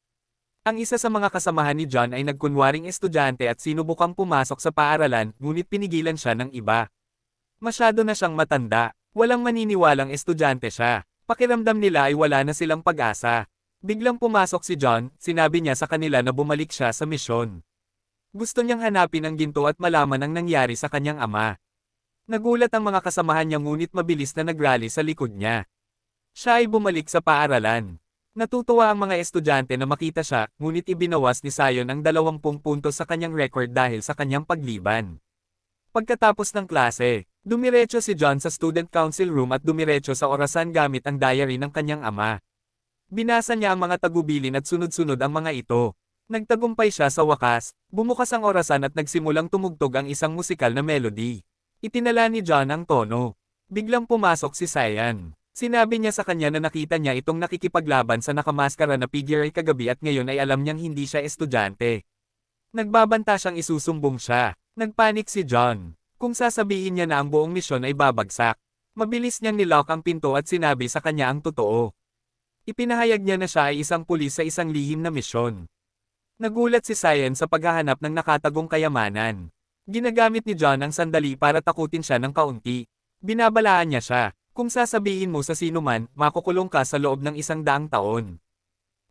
Ang isa sa mga kasamahan ni John ay nagkunwaring estudyante at sinubukang pumasok sa paaralan, ngunit pinigilan siya ng iba. Masyado na siyang matanda. Walang maniniwalang estudyante siya. Pakiramdam nila ay wala na silang pag-asa. Biglang pumasok si John, sinabi niya sa kanila na bumalik siya sa misyon. Gusto niyang hanapin ang ginto at malaman ang nangyari sa kanyang ama. Nagulat ang mga kasamahan niya ngunit mabilis na nagrally sa likod niya. Siya ay bumalik sa paaralan. Natutuwa ang mga estudyante na makita siya, ngunit ibinawas ni Cyan ang 20 puntos sa kanyang record dahil sa kanyang pagliban. Pagkatapos ng klase, dumiretso si John sa student council room at dumiretso sa orasan gamit ang diary ng kanyang ama. Binasa niya ang mga tagubilin at sunod-sunod ang mga ito. Nagtagumpay siya sa wakas, bumukas ang orasan at nagsimulang tumugtog ang isang musikal na melody. Itinala ni John ang tono. Biglang pumasok si Cyan. Sinabi niya sa kanya na nakita niya itong nakikipaglaban sa nakamaskara na figure ay kagabi at ngayon ay alam niyang hindi siya estudyante. Nagbabanta siyang isusumbong siya. Nagpanik si John. Kung sasabihin niya na ang buong misyon ay babagsak. Mabilis niyang nilock ang pinto at sinabi sa kanya ang totoo. Ipinahayag niya na siya ay isang pulis sa isang lihim na misyon. Nagulat si Cyan sa paghahanap ng nakatagong kayamanan. Ginagamit ni John ang sandali para takutin siya ng kaunti. Binabalaan niya siya. Kung sasabihin mo sa sino man, makukulong ka sa loob ng 100 taon.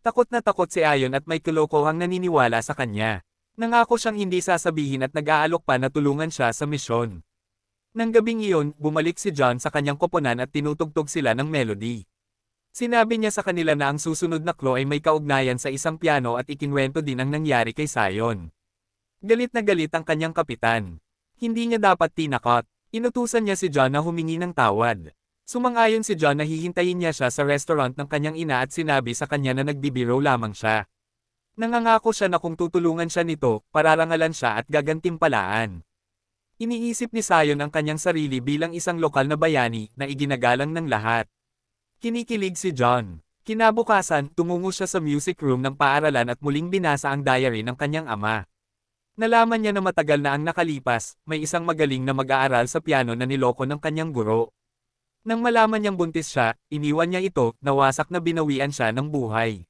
Takot na takot si Cyan at may kalokohang naniniwala sa kanya. Nangako siyang hindi sasabihin at nag-aalok pa na tulungan siya sa misyon. Nang gabing iyon, bumalik si John sa kanyang koponan at tinutugtog sila ng melody. Sinabi niya sa kanila na ang susunod na clue ay may kaugnayan sa isang piano at ikinwento din ang nangyari kay Cyan. Galit na galit ang kanyang kapitan. Hindi niya dapat tinakot. Inutusan niya si John na humingi ng tawad. Sumang-ayon si John na hihintayin niya siya sa restaurant ng kanyang ina at sinabi sa kanya na nagbibiro lamang siya. Nangangako siya na kung tutulungan siya nito, pararangalan siya at gagantimpalaan. Iniisip ni Cyan ang kanyang sarili bilang isang lokal na bayani na iginagalang ng lahat. Kinikilig si John. Kinabukasan, tumungo siya sa music room ng paaralan at muling binasa ang diary ng kanyang ama. Nalaman niya na matagal na ang nakalipas, may isang magaling na mag-aaral sa piano na niloko ng kanyang guro. Nang malaman niyang buntis siya, iniwan niya ito, nawasak na binawian siya ng buhay.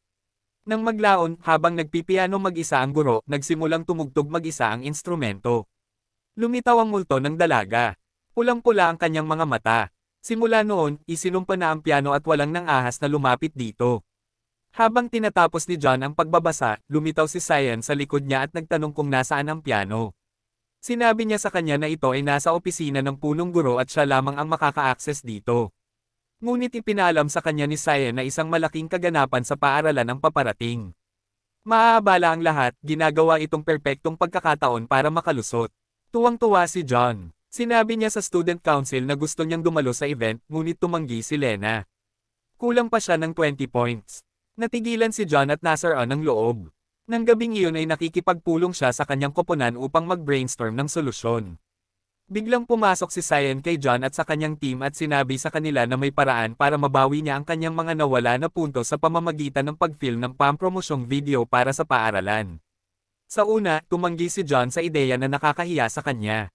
Nang maglaon, habang nagpipiano mag-isa ang guro, nagsimulang tumugtog mag-isa ang instrumento. Lumitaw ang multo ng dalaga. Pulang-pula ang kanyang mga mata. Simula noon, isinumpa na ang piano at walang nang ahas na lumapit dito. Habang tinatapos ni John ang pagbabasa, lumitaw si Cyan sa likod niya at nagtanong kung nasaan ang piano. Sinabi niya sa kanya na ito ay nasa opisina ng punong guro at siya lamang ang makaka-access dito. Ngunit ipinaalam sa kanya ni Cyan na isang malaking kaganapan sa paaralan ang paparating. Maaabala ang lahat, ginagawa itong perpektong pagkakataon para makalusot. Tuwang-tuwa si John. Sinabi niya sa student council na gusto niyang dumalo sa event, ngunit tumanggi si Lena. Kulang pa siya ng 20 points. Natigilan si John at nasaraan ng loob. Nang gabing iyon ay nakikipagpulong siya sa kanyang koponan upang mag-brainstorm ng solusyon. Biglang pumasok si Cyan kay John at sa kanyang team at sinabi sa kanila na may paraan para mabawi niya ang kanyang mga nawala na punto sa pamamagitan ng pag-film ng pampromosyong video para sa paaralan. Sa una, tumanggi si John sa ideya na nakakahiya sa kanya.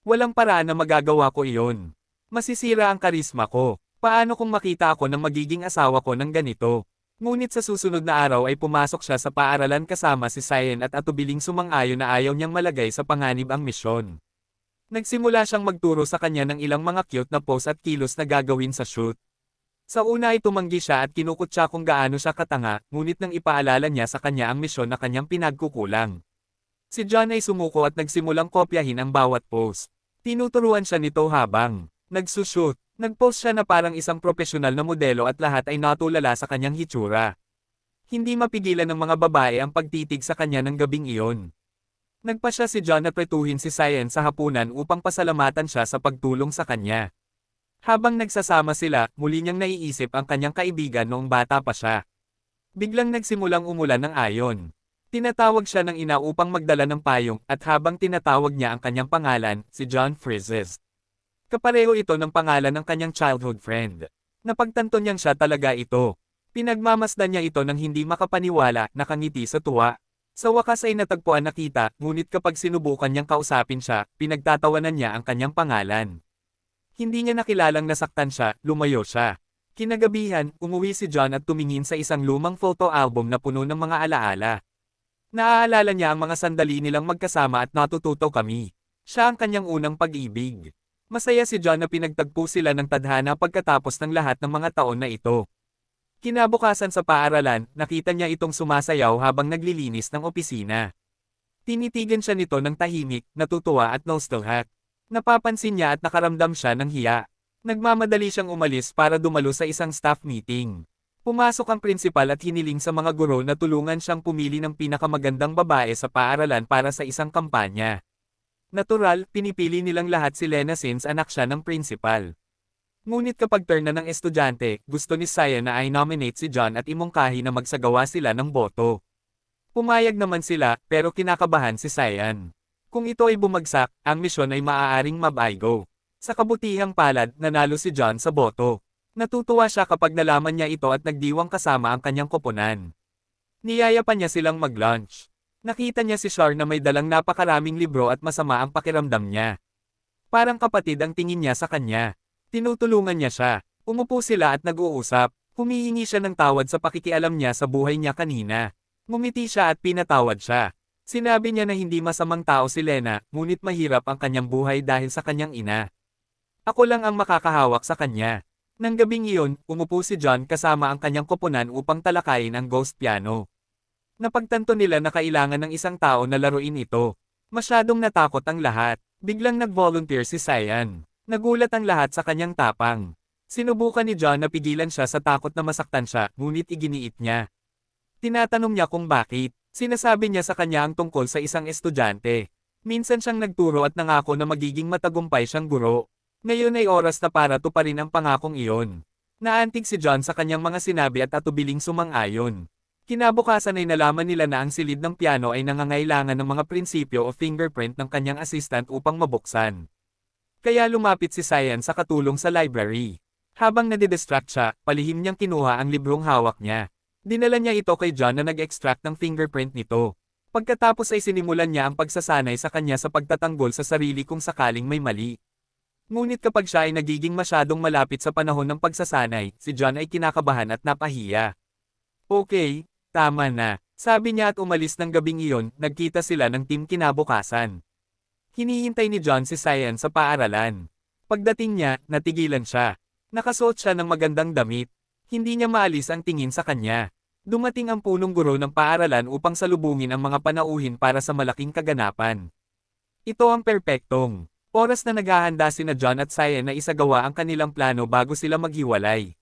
Walang paraan na magagawa ko iyon. Masisira ang karisma ko. Paano kung makita ako ng magiging asawa ko ng ganito? Ngunit sa susunod na araw ay pumasok siya sa paaralan kasama si Cyan at atubiling sumang-ayon na ayaw niyang malagay sa panganib ang misyon. Nagsimula siyang magturo sa kanya ng ilang mga cute na pose at kilos na gagawin sa shoot. Sa una ay tumanggi siya at kinukutya kung gaano siya katanga, ngunit nang ipaalala niya sa kanya ang misyon na kanyang pinagkukulang. Si John ay sumuko at nagsimulang kopyahin ang bawat pose. Tinuturuan siya nito habang nagsushoot. Nag-post siya na parang isang profesional na modelo at lahat ay natulala sa kanyang hitsura. Hindi mapigilan ng mga babae ang pagtitig sa kanya ng gabing iyon. Nagpa siya si John na pretuhin si Cyan sa hapunan upang pasalamatan siya sa pagtulong sa kanya. Habang nagsasama sila, muli niyang naiisip ang kanyang kaibigan noong bata pa siya. Biglang nagsimulang umulan ng ayon. Tinatawag siya ng ina upang magdala ng payong at habang tinatawag niya ang kanyang pangalan, si John freezes. Kapareho ito ng pangalan ng kanyang childhood friend. Napagtanto niyang siya talaga ito. Pinagmamasdan niya ito nang hindi makapaniwala, nakangiti sa tuwa. Sa wakas ay natagpuan na kita, ngunit kapag sinubukan niyang kausapin siya, pinagtatawanan niya ang kanyang pangalan. Hindi niya nakilalang nasaktan siya, lumayo siya. Kinagabihan, umuwi si John at tumingin sa isang lumang photo album na puno ng mga alaala. Naaalala niya ang mga sandali nilang magkasama at natututo kami. Siya ang kanyang unang pag-ibig. Masaya si John na pinagtagpo sila ng tadhana pagkatapos ng lahat ng mga taon na ito. Kinabukasan sa paaralan, nakita niya itong sumasayaw habang naglilinis ng opisina. Tinitigan siya nito ng tahimik, natutuwa at nostalgic. Napapansin niya at nakaramdam siya ng hiya. Nagmamadali siyang umalis para dumalo sa isang staff meeting. Pumasok ang prinsipal at hiniling sa mga guro na tulungan siyang pumili ng pinakamagandang babae sa paaralan para sa isang kampanya. Natural, pinipili nilang lahat si Lena since anak siya ng principal. Ngunit kapag turn na ng estudyante, gusto ni Cyan na i-nominate si John at imungkahi na magsagawa sila ng boto. Pumayag naman sila, pero kinakabahan si Cyan. Kung ito ay bumagsak, ang misyon ay maaaring mabaigo. Sa kabutihang palad, nanalo si John sa boto. Natutuwa siya kapag nalaman niya ito at nagdiwang kasama ang kanyang koponan. Niyaya pa niya silang mag-lunch. Nakita niya si Char na may dalang napakaraming libro at masama ang pakiramdam niya. Parang kapatid ang tingin niya sa kanya. Tinutulungan niya siya. Umupo sila at nag-uusap. Humihingi siya ng tawad sa pakikialam niya sa buhay niya kanina. Ngumiti siya at pinatawad siya. Sinabi niya na hindi masamang tao si Lena, ngunit mahirap ang kanyang buhay dahil sa kanyang ina. Ako lang ang makakahawak sa kanya. Nang gabing iyon, umupo si John kasama ang kanyang koponan upang talakayin ang ghost piano. Napagtanto nila na kailangan ng isang tao na laruin ito. Masyadong natakot ang lahat. Biglang nag-volunteer si Cyan. Nagulat ang lahat sa kanyang tapang. Sinubukan ni John na pigilan siya sa takot na masaktan siya, ngunit iginiit niya. Tinatanong niya kung bakit. Sinasabi niya sa kanya ang tungkol sa isang estudyante. Minsan siyang nagturo at nangako na magiging matagumpay siyang guro. Ngayon ay oras na para tuparin ang pangakong iyon. Naantig si John sa kanyang mga sinabi at atubiling sumang-ayon. Kinabukasan ay nalaman nila na ang silid ng piano ay nangangailangan ng mga prinsipyo o fingerprint ng kanyang assistant upang mabuksan. Kaya lumapit si Cyan sa katulong sa library. Habang nadidistract siya, palihim niyang kinuha ang librong hawak niya. Dinala niya ito kay John na nag-extract ng fingerprint nito. Pagkatapos ay sinimulan niya ang pagsasanay sa kanya sa pagtatanggol sa sarili kung sakaling may mali. Ngunit kapag siya ay nagiging masyadong malapit sa panahon ng pagsasanay, si John ay kinakabahan at napahiya. Okay. Tama na, sabi niya at umalis ng gabing iyon, nagkita sila ng team kinabukasan. Hinihintay ni John si Cyan sa paaralan. Pagdating niya, natigilan siya. Nakasuot siya ng magandang damit. Hindi niya maalis ang tingin sa kanya. Dumating ang punong guro ng paaralan upang salubungin ang mga panauhin para sa malaking kaganapan. Ito ang perpektong oras na naghahanda sina John at Cyan na isagawa ang kanilang plano bago sila maghiwalay.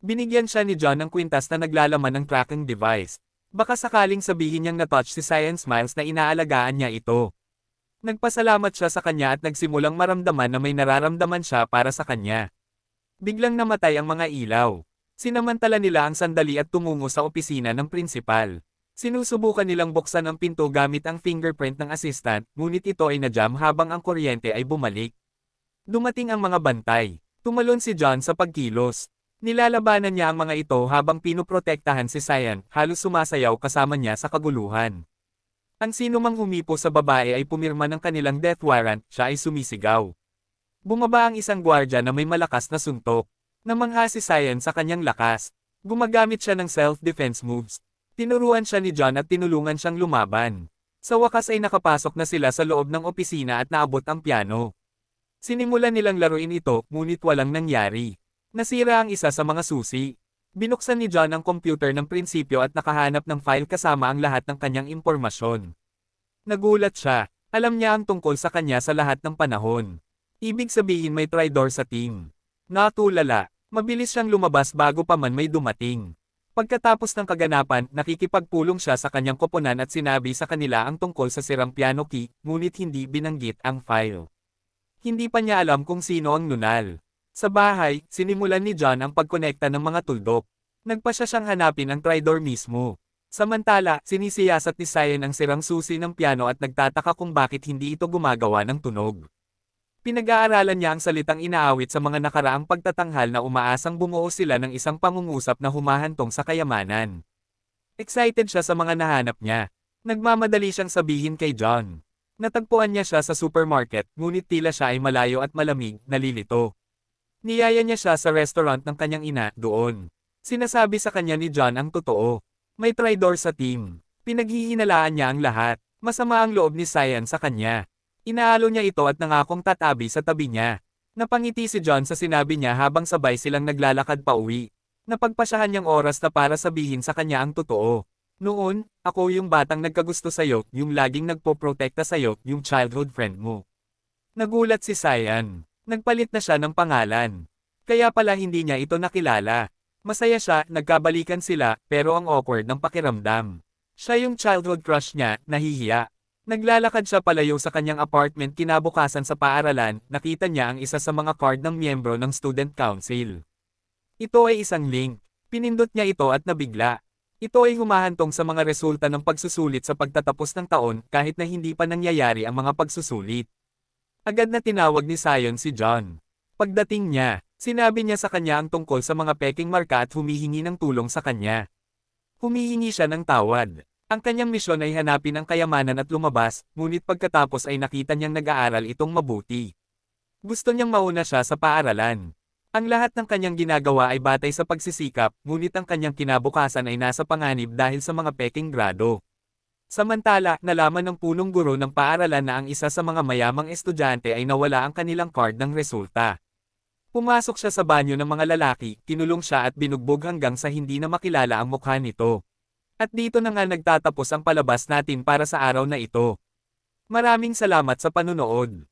Binigyan siya ni John ng kwintas na naglalaman ng tracking device. Baka sakaling sabihin niyang na-touch si Cyan smiles na inaalagaan niya ito. Nagpasalamat siya sa kanya at nagsimulang maramdaman na may nararamdaman siya para sa kanya. Biglang namatay ang mga ilaw. Sinamantala nila ang sandali at tumungo sa opisina ng prinsipal. Sinusubukan nilang buksan ang pinto gamit ang fingerprint ng assistant, ngunit ito ay na-jam habang ang kuryente ay bumalik. Dumating ang mga bantay. Tumalon si John sa pagkilos. Nilalabanan niya ang mga ito habang pinoprotektahan si Cyan, halos sumasayaw kasama niya sa kaguluhan. Ang sinumang humipo sa babae ay pumirma ng kanilang death warrant, siya ay sumisigaw. Bumaba ang isang gwardya na may malakas na suntok. Namangha si Cyan sa kanyang lakas. Gumagamit siya ng self-defense moves. Tinuruan siya ni John at tinulungan siyang lumaban. Sa wakas ay nakapasok na sila sa loob ng opisina at naabot ang piano. Sinimulan nilang laruin ito, ngunit walang nangyari. Nasira ang isa sa mga susi. Binuksan ni John ang computer ng prinsipyo at nakahanap ng file kasama ang lahat ng kanyang impormasyon. Nagulat siya. Alam niya ang tungkol sa kanya sa lahat ng panahon. Ibig sabihin may traitor sa team. Natulala. Mabilis siyang lumabas bago pa man may dumating. Pagkatapos ng kaganapan, nakikipagpulong siya sa kanyang koponan at sinabi sa kanila ang tungkol sa sirang piano key, ngunit hindi binanggit ang file. Hindi pa niya alam kung sino ang nunal. Sa bahay, sinimulan ni John ang pagkonekta ng mga tuldok. Nagpasya siyang hanapin ang traitor mismo. Samantala, sinisiyasat ni Cyan ang sirang susi ng piano at nagtataka kung bakit hindi ito gumagawa ng tunog. Pinag-aaralan niya ang salitang inaawit sa mga nakaraang pagtatanghal na umaasang bumuo sila ng isang pangungusap na humahantong sa kayamanan. Excited siya sa mga nahanap niya. Nagmamadali siyang sabihin kay John. Natagpuan niya siya sa supermarket, ngunit tila siya ay malayo at malamig, nalilito. Niyaya niya siya sa restaurant ng kanyang ina, doon. Sinasabi sa kanya ni John ang totoo. May traitor sa team. Pinaghihinalaan niya ang lahat. Masama ang loob ni Cyan sa kanya. Inaalo niya ito at nangakong tatabi sa tabi niya. Napangiti si John sa sinabi niya habang sabay silang naglalakad pa uwi. Napagpasyahan niyang oras na para sabihin sa kanya ang totoo. Noon, ako yung batang nagkagusto sa'yo, yung laging nagpoprotekta sa'yo, yung childhood friend mo. Nagulat si Cyan. Nagpalit na siya ng pangalan. Kaya pala hindi niya ito nakilala. Masaya siya, nagkabalikan sila, pero ang awkward ng pakiramdam. Siya yung childhood crush niya, nahihiya. Naglalakad siya palayo sa kanyang apartment kinabukasan sa paaralan, nakita niya ang isa sa mga card ng miyembro ng student council. Ito ay isang link. Pinindot niya ito at nabigla. Ito ay humahantong sa mga resulta ng pagsusulit sa pagtatapos ng taon kahit na hindi pa nangyayari ang mga pagsusulit. Agad na tinawag ni Cyan si John. Pagdating niya, sinabi niya sa kanya ang tungkol sa mga peking marka at humihingi ng tulong sa kanya. Humihingi siya ng tawad. Ang kanyang misyon ay hanapin ang kayamanan at lumabas, ngunit pagkatapos ay nakita niyang nag-aaral itong mabuti. Gusto niyang mauna siya sa paaralan. Ang lahat ng kanyang ginagawa ay batay sa pagsisikap, ngunit ang kanyang kinabukasan ay nasa panganib dahil sa mga peking grado. Samantala, nalaman ng punong guro ng paaralan na ang isa sa mga mayamang estudyante ay nawala ang kanilang card ng resulta. Pumasok siya sa banyo ng mga lalaki, kinulong siya at binugbog hanggang sa hindi na makilala ang mukha nito. At dito na nga nagtatapos ang palabas natin para sa araw na ito. Maraming salamat sa panunood.